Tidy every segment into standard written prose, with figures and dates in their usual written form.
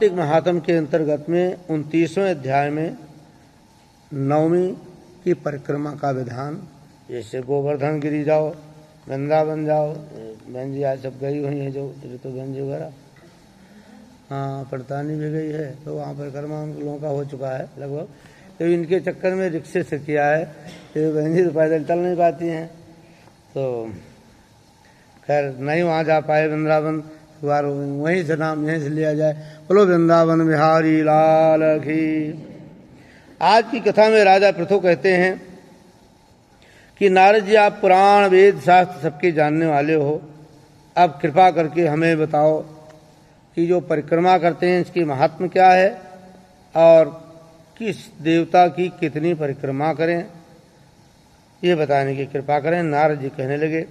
कार्तिक महात्म के अंतर्गत में 29वें अध्याय में 9वीं की परिक्रमा का विधान, जैसे गोवर्धन गिरी जाओ, वृंदावन जाओ, बहन जी आज सब गई हुई हैं जो ऋतुगंज वगैरह, हाँ पड़तानी भी गई है, तो वहाँ परिक्रमा उन लोगों का हो चुका है लगभग। तो इनके चक्कर में रिक्शे से किया है, तो बहन जी तो पैदल चल नहीं पाती हैं, तो खैर नहीं वहाँ जा पाए वृंदावन, बार वहीं से नाम यहीं से लिया जाए, बोलो वृंदावन बिहारी लाल की। आज की कथा में राजा पृथु कहते हैं कि नारद जी आप पुराण वेद शास्त्र सबके जानने वाले हो, अब कृपा करके हमें बताओ कि जो परिक्रमा करते हैं इसकी महात्म क्या है और किस देवता की कितनी परिक्रमा करें, ये बताने की कृपा करें। नारद जी कहने लगे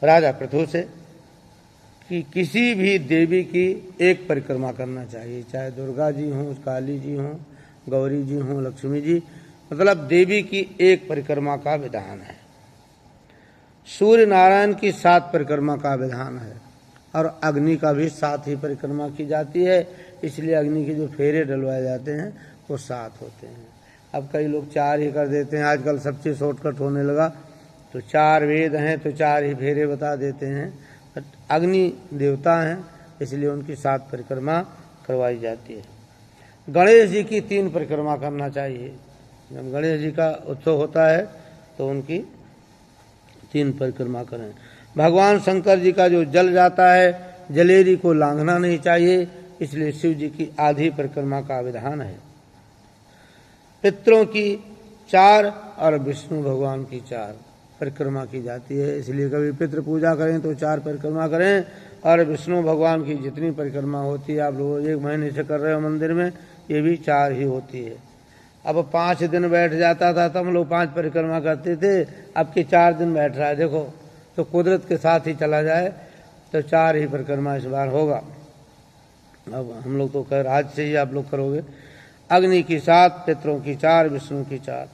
राजा पृथु से कि किसी भी देवी की एक परिक्रमा करना चाहिए, चाहे दुर्गा जी हों, काली जी हों, गौरी जी हों, लक्ष्मी जी, मतलब देवी की एक परिक्रमा का विधान है। सूर्य नारायण की 7 परिक्रमा का विधान है और अग्नि का भी 7 ही परिक्रमा की जाती है, इसलिए अग्नि के जो फेरे डलवाए जाते हैं वो 7 होते हैं। अब कई लोग 4 ही कर देते हैं, आजकल सब चीज़ शॉर्टकट होने लगा, तो 4 वेद हैं तो 4 ही फेरे बता देते हैं। अग्नि देवता हैं इसलिए उनकी 7 परिक्रमा करवाई जाती है। गणेश जी की 3 परिक्रमा करना चाहिए, जब गणेश जी का उत्सव होता है तो उनकी 3 परिक्रमा करें। भगवान शंकर जी का जो जल जाता है जलेरी को लांघना नहीं चाहिए, इसलिए शिव जी की आधी परिक्रमा का विधान है। पितरों की 4 और विष्णु भगवान की 4 परिक्रमा की जाती है, इसलिए कभी पितृ पूजा करें तो 4 परिक्रमा करें, और विष्णु भगवान की जितनी परिक्रमा होती है, आप लोग 1 महीने से कर रहे हो मंदिर में, ये भी 4 ही होती है। अब 5 दिन बैठ जाता था तब हम लोग 5 परिक्रमा करते थे, अब के 4 दिन बैठ रहा है, देखो तो कुदरत के साथ ही चला जाए तो 4 ही परिक्रमा इस बार होगा। अब हम लोग तो कर आज से ही आप लोग करोगे। अग्नि की 7, पितरों की 4, विष्णु की 4।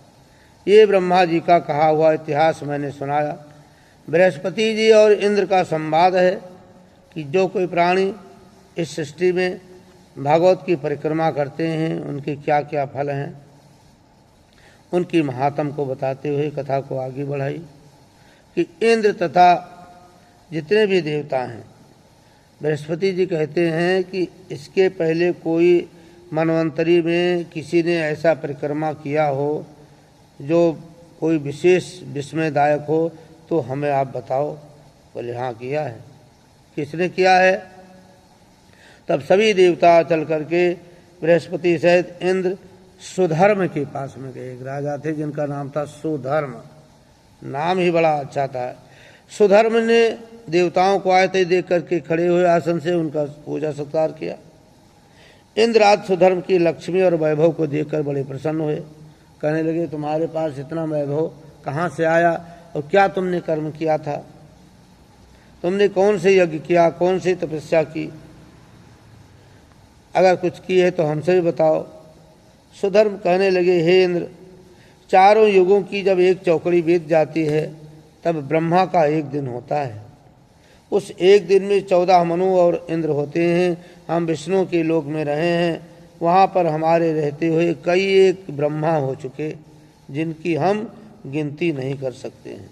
ये ब्रह्मा जी का कहा हुआ इतिहास मैंने सुनाया। बृहस्पति जी और इंद्र का संवाद है कि जो कोई प्राणी इस सृष्टि में भागवत की परिक्रमा करते हैं उनके क्या क्या फल हैं, उनकी महात्म को बताते हुए कथा को आगे बढ़ाई कि इंद्र तथा जितने भी देवता हैं, बृहस्पति जी कहते हैं कि इसके पहले कोई मनवंतरी में किसी ने ऐसा परिक्रमा किया हो जो कोई विशेष विस्मयदायक हो तो हमें आप बताओ। बोले हाँ किया है। किसने किया है? तब सभी देवता चल करके बृहस्पति सहित इंद्र सुधर्म के पास में गए। एक राजा थे जिनका नाम था सुधर्म, नाम ही बड़ा अच्छा था। सुधर्म ने देवताओं को आते देख करके खड़े हुए आसन से उनका पूजा सत्कार किया। इंद्र आज सुधर्म की लक्ष्मी और वैभव को देखकर बड़े प्रसन्न हुए, कहने लगे तुम्हारे पास इतना वैभव कहाँ से आया और क्या तुमने कर्म किया था, तुमने कौन से यज्ञ किया, कौन सी तपस्या की, अगर कुछ की है तो हमसे भी बताओ। सुधर्म कहने लगे हे इंद्र, 4 युगों की जब एक चौकड़ी बीत जाती है तब ब्रह्मा का 1 दिन होता है। उस 1 दिन में 14 मनु और इंद्र होते हैं। हम विष्णु के लोक में रहे हैं, वहाँ पर हमारे रहते हुए कई एक ब्रह्मा हो चुके जिनकी हम गिनती नहीं कर सकते हैं।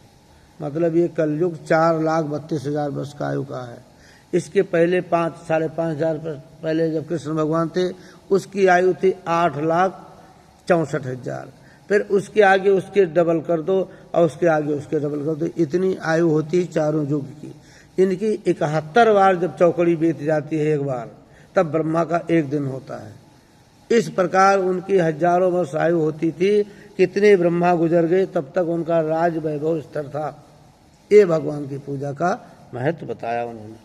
मतलब ये कलयुग 4,32,000 वर्ष का आयु का है। इसके पहले 5,500 पहले जब कृष्ण भगवान थे उसकी आयु थी 8,64,000, फिर उसके आगे उसके डबल कर दो और उसके आगे उसके डबल कर दो, इतनी आयु होती है 4 युग की। इनकी 71 बार जब चौकड़ी बीत जाती है एक बार, तब ब्रह्मा का 1 दिन होता है। इस प्रकार उनकी हजारों वर्ष आयु होती थी। कितने ब्रह्मा गुजर गए तब तक उनका राज वैभव स्थिर था। ये भगवान की पूजा का महत्व बताया उन्होंने,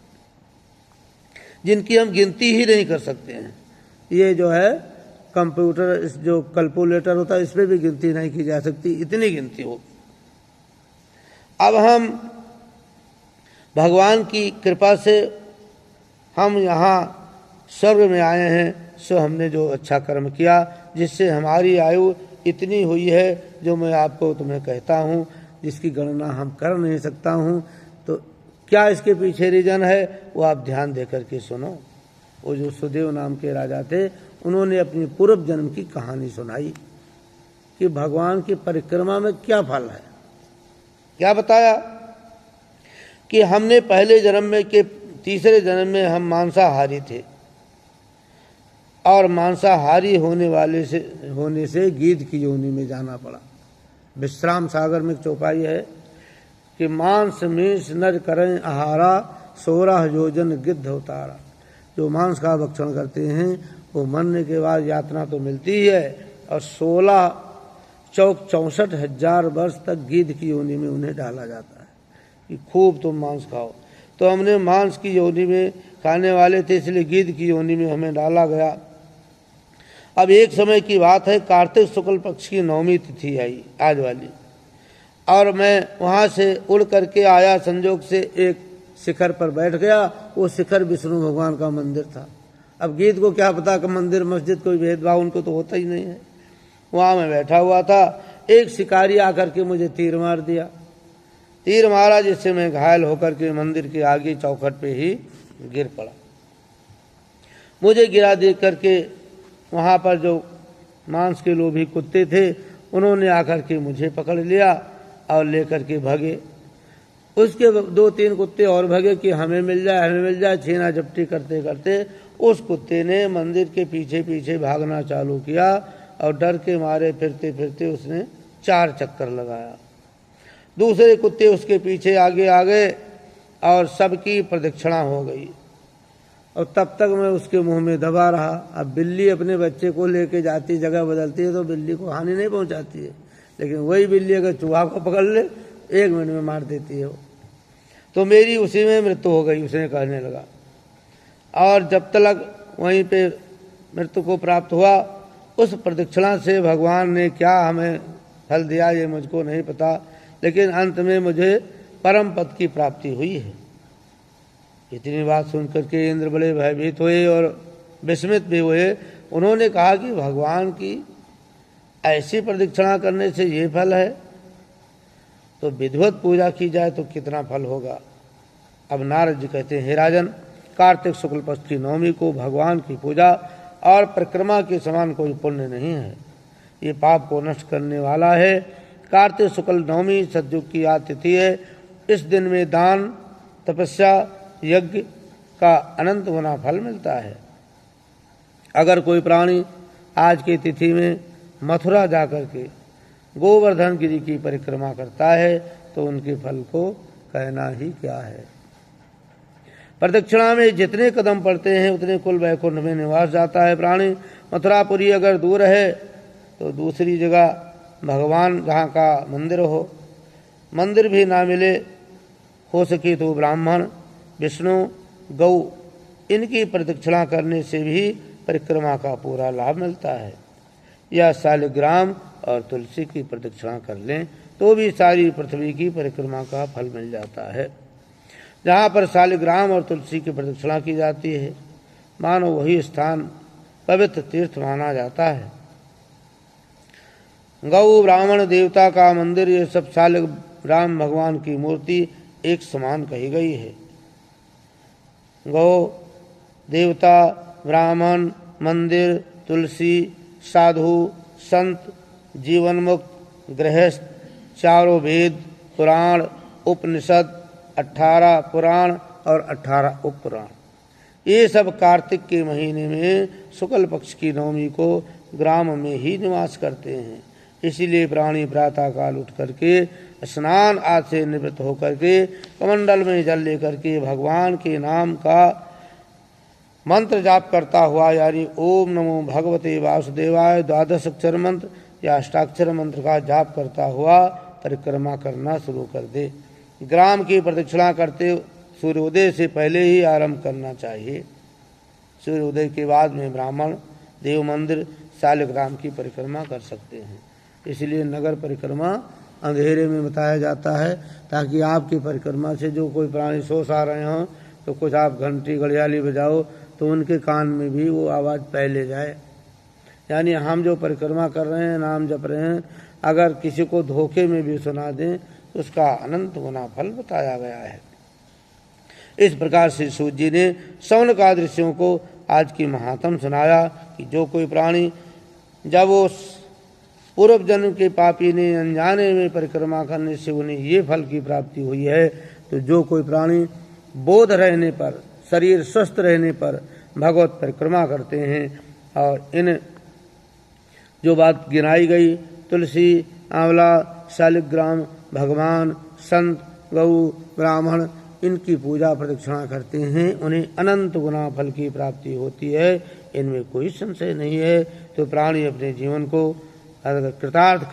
जिनकी हम गिनती ही नहीं कर सकते हैं। ये जो है कंप्यूटर, इस जो कैलकुलेटर होता है इस पर भी गिनती नहीं की जा सकती, इतनी गिनती हो। अब हम भगवान की कृपा से हम यहाँ स्वर्ग में आए हैं, सो हमने जो अच्छा कर्म किया जिससे हमारी आयु इतनी हुई है जो मैं आपको तुम्हें कहता हूँ, जिसकी गणना हम कर नहीं सकता हूँ। तो क्या इसके पीछे रीजन है वो आप ध्यान दे करके सुनो। वो जो सुदेव नाम के राजा थे, उन्होंने अपनी पूर्व जन्म की कहानी सुनाई कि भगवान की परिक्रमा में क्या फल है। क्या बताया कि हमने पहले जन्म में के तीसरे जन्म में हम मांसाहारी थे और मांसाहारी होने से गीध की योनि में जाना पड़ा। विश्राम सागर में चौपाई है कि मांस मीस नर करें आहारा 16 योजन गिद्ध उतारा। जो मांस का भक्षण करते हैं वो मरने के बाद यातना तो मिलती ही है और 64,000 वर्ष तक गीध की योनि में उन्हें डाला जाता है कि खूब तुम मांस खाओ। तो हमने मांस की योनि में खाने वाले थे, इसलिए गीध की योनि में हमें डाला गया। अब एक समय की बात है, कार्तिक शुक्ल पक्ष की 9वीं तिथि आई आज वाली, और मैं वहाँ से उड़ करके आया। संजोग से एक शिखर पर बैठ गया। वो शिखर विष्णु भगवान का मंदिर था। अब गीध को क्या पता कि मंदिर मस्जिद कोई भेदभाव उनको तो होता ही नहीं है। वहाँ मैं बैठा हुआ था, एक शिकारी आकर के मुझे तीर मार दिया। तीर मारा जिससे मैं घायल होकर के मंदिर के आगे चौखट पे ही गिर पड़ा। मुझे गिरा देख करके वहाँ पर जो मांस के लोभी कुत्ते थे उन्होंने आकर के मुझे पकड़ लिया और लेकर के भागे। उसके 2-3 कुत्ते और भागे कि हमें मिल जाए। छीना झपटी करते करते उस कुत्ते ने मंदिर के पीछे पीछे भागना चालू किया और डर के मारे फिरते फिरते उसने 4 चक्कर लगाया। दूसरे कुत्ते उसके पीछे आगे आ गए और सबकी प्रदक्षिणा हो गई और तब तक मैं उसके मुंह में दबा रहा। अब बिल्ली अपने बच्चे को लेके जाती, जगह बदलती है तो बिल्ली को हानि नहीं पहुंचाती है, लेकिन वही बिल्ली अगर चूहा को पकड़ ले 1 मिनट में मार देती है वो। तो मेरी उसी में मृत्यु हो गई, उसने कहने लगा। और जब तक वहीं पे मृत्यु को प्राप्त हुआ, उस प्रदक्षिणा से भगवान ने क्या हमें फल दिया ये मुझको नहीं पता, लेकिन अंत में मुझे परम पद की प्राप्ति हुई है। इतनी बात सुनकर के इंद्र बड़े भयभीत हुए और विस्मित भी हुए। उन्होंने कहा कि भगवान की ऐसी प्रदक्षिणा करने से ये फल है, तो विधिवत पूजा की जाए तो कितना फल होगा। अब नारद जी कहते हैं, हे राजन, कार्तिक शुक्ल पक्ष की 9वीं को भगवान की पूजा और परिक्रमा के समान कोई पुण्य नहीं है। ये पाप को नष्ट करने वाला है। कार्तिक शुक्ल 9वीं सतयुग की आज तिथि है। इस दिन में दान, तपस्या, यज्ञ का अनंत गुना फल मिलता है। अगर कोई प्राणी आज की तिथि में मथुरा जाकर के गोवर्धन गिरी की परिक्रमा करता है तो उनके फल को कहना ही क्या है। प्रदक्षिणा में जितने कदम पड़ते हैं उतने कुल वैकुंठ में निवास जाता है प्राणी। मथुरापुरी अगर दूर है तो दूसरी जगह भगवान जहाँ का मंदिर हो, मंदिर भी ना मिले, हो सके तो ब्राह्मण, विष्णु, गौ, इनकी प्रदक्षिणा करने से भी परिक्रमा का पूरा लाभ मिलता है। या शालिग्राम और तुलसी की प्रदक्षिणा कर लें तो भी सारी पृथ्वी की परिक्रमा का फल मिल जाता है। जहाँ पर शालिग्राम और तुलसी की प्रदक्षिणा की जाती है मानो वही स्थान पवित्र तीर्थ माना जाता है। गौ, ब्राह्मण, देवता का मंदिर, ये सब शालिग्राम भगवान की मूर्ति एक समान कही गई है। गौ, देवता, ब्राह्मण, मंदिर, तुलसी, साधु, संत, जीवन मुक्त, गृहस्थ, चारों वेद, पुराण, उपनिषद, 18 पुराण और 18 उपपुराण, ये सब कार्तिक के महीने में शुक्ल पक्ष की 9वीं को ग्राम में ही निवास करते हैं। इसीलिए प्राणी प्रातः काल उठ करके स्नान आदि से निवृत्त होकर के कमंडल में जल लेकर के भगवान के नाम का मंत्र जाप करता हुआ, यानी ओम नमो भगवते वासुदेवाय 12 अक्षर मंत्र या अष्टाक्षर मंत्र का जाप करता हुआ परिक्रमा करना शुरू कर दे। ग्राम की प्रदक्षिणा करते सूर्योदय से पहले ही आरंभ करना चाहिए। सूर्योदय के बाद में ब्राह्मण, देव मंदिर, शालिग्राम की परिक्रमा कर सकते हैं। इसलिए नगर परिक्रमा अंधेरे में बताया जाता है ताकि आपकी परिक्रमा से जो कोई प्राणी सो सा रहे हों तो कुछ आप घंटी घड़ियाली बजाओ तो उनके कान में भी वो आवाज़ पहले जाए। यानी हम जो परिक्रमा कर रहे हैं, नाम जप रहे हैं, अगर किसी को धोखे में भी सुना दें तो उसका अनंत गुना फल बताया गया है। इस प्रकार से सूत जी ने शौनकादि ऋषियों को आज की महात्म सुनाया कि जो कोई प्राणी जब वो पूर्व जन्म के पापी ने अनजाने में परिक्रमा करने से उन्हें ये फल की प्राप्ति हुई है, तो जो कोई प्राणी बोध रहने पर, शरीर स्वस्थ रहने पर भगवत परिक्रमा करते हैं और इन जो बात गिनाई गई, तुलसी, आंवला, शालिग्राम, भगवान, संत, गौ, ब्राह्मण, इनकी पूजा प्रदक्षिणा करते हैं, उन्हें अनंत गुना फल की प्राप्ति होती है, इनमें कोई संशय नहीं है। तो प्राणी अपने जीवन को अगर कृतार्थ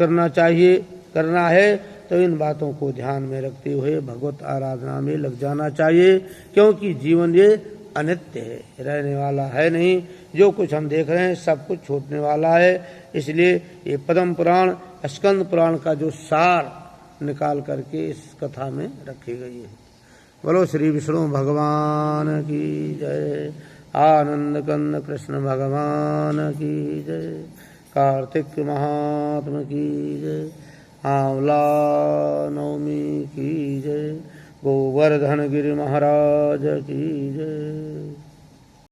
करना है तो इन बातों को ध्यान में रखते हुए भगवत आराधना में लग जाना चाहिए, क्योंकि जीवन ये अनित्य है, रहने वाला है नहीं। जो कुछ हम देख रहे हैं सब कुछ छूटने वाला है। इसलिए ये पद्म पुराण, स्कंद पुराण का जो सार निकाल करके इस कथा में रखी गई है। बोलो श्री विष्णु भगवान की जय, आनंद कंद कृष्ण भगवान की जय, कार्तिक महात्मा की जय, आंवला नवमी की जय, गोवर्धन गिरि महाराज की जय।